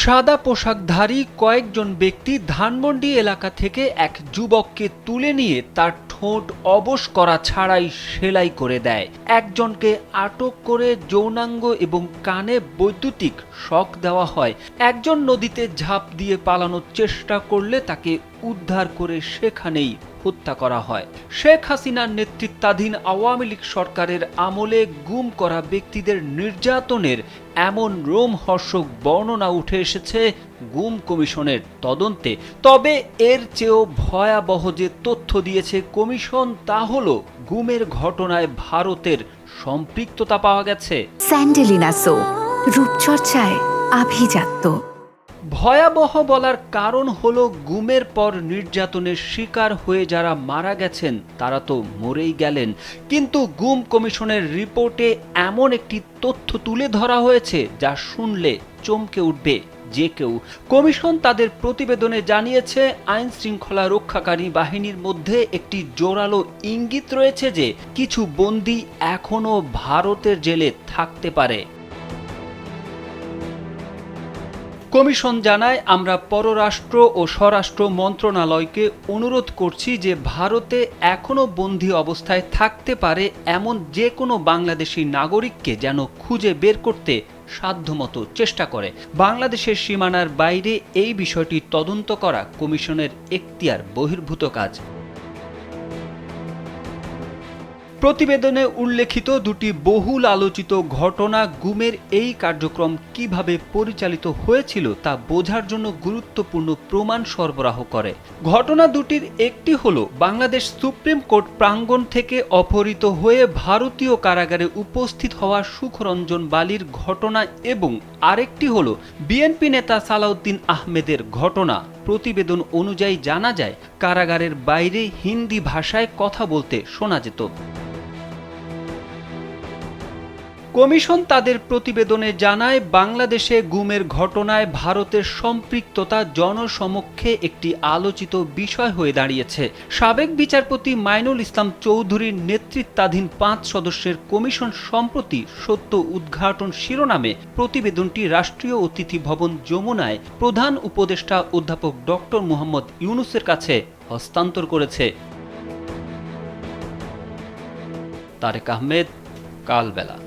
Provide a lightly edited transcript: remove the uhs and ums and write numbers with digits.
সাদা পোশাকধারী কয়েকজন ব্যক্তি ধানমন্ডি এলাকা থেকে এক যুবককে তুলে নিয়ে তার ঠোঁট অবশ করা ছাড়াই সেলাই করে দেয়। একজনকে আটক করে যৌনাঙ্গ এবং কানে বৈদ্যুতিক শক দেওয়া হয়। একজন নদীতে ঝাঁপ দিয়ে পালানোর চেষ্টা করলে তাকে উদ্ধার করে সেখানেই হত্যা করা হয়। শেখ হাসিনার নেতৃত্বাধীন আওয়ামী লীগ সরকারের আমলে গুম করা ব্যক্তিদের নির্যাতনের এমন রোমহর্ষক বর্ণনা উঠে এসেছে গুম কমিশনের তদন্তে। তবে এর চেয়েও ভয়াবহ যে তথ্য দিয়েছে কমিশন, তা হলো গুমের ঘটনায় ভারতের সম্পৃক্ততা পাওয়া গেছে। স্যান্ডেলিনা সো, রূপচর্চায় আভিজাত্য। ভয়াবহ বলার কারণ হলো গুমের পর নির্যাতনের শিকার হয়ে যারা মারা গেছেন তারা তো মরেই গেলেন, কিন্তু গুম কমিশনের রিপোর্টে এমন একটি তথ্য তুলে ধরা হয়েছে যা শুনলে চমকে উঠবে যে কেউ। কমিশন তাদের প্রতিবেদনে জানিয়েছে, আইন শৃঙ্খলা রক্ষাকারী বাহিনীর মধ্যে একটি জোরালো ইঙ্গিত রয়েছে যে কিছু বন্দী এখনও ভারতের জেলে থাকতে পারে। কমিশন জানায়, আমরা পররাষ্ট্র ও স্বরাষ্ট্র মন্ত্রণালয়কে অনুরোধ করছি যে ভারতে এখনও বন্দী অবস্থায় থাকতে পারে এমন যে কোনো বাংলাদেশি নাগরিককে যেন খুঁজে বের করতে সাধ্যমতো চেষ্টা করে। বাংলাদেশের সীমানার বাইরে এই বিষয়টি তদন্ত করা কমিশনের এখতিয়ার বহির্ভূত কাজ। প্রতিবেদনে উল্লেখিত দুটি বহুল আলোচিত ঘটনা গুমের এই কার্যক্রম কিভাবে পরিচালিত হয়েছিল তা বোঝার জন্য গুরুত্বপূর্ণ প্রমাণ সরবরাহ করে। ঘটনা দুটির একটি হলো বাংলাদেশ সুপ্রিম কোর্ট প্রাঙ্গণ থেকে অপহৃত হয়ে ভারতীয় কারাগারে উপস্থিত হওয়া সুখরঞ্জন বালির ঘটনা এবং আরেকটি হলো বিএনপি নেতা সালাউদ্দিন আহমেদের ঘটনা। প্রতিবেদন অনুযায়ী জানা যায়, কারাগারের বাইরে হিন্দি ভাষায় কথা বলতে শোনা যেত। কমিশন তাদের প্রতিবেদনে জানায়, বাংলাদেশে গুমের ঘটনায় ভারতের সম্পৃক্ততা জনসমক্ষে একটি আলোচিত বিষয় হয়ে দাঁড়িয়েছে। সাবেক বিচারপতি মাইনুল ইসলাম চৌধুরীর নেতৃত্বাধীন 5 সদস্যের কমিশন সম্প্রতি সত্য উদ্ঘাটন শিরোনামে প্রতিবেদনটি রাষ্ট্রীয় অতিথি ভবন যমুনায় প্রধান উপদেষ্টা অধ্যাপক ডক্টর মোহাম্মদ ইউনূসের কাছে হস্তান্তর করেছে। তারেক আহমেদ, কালবেলা।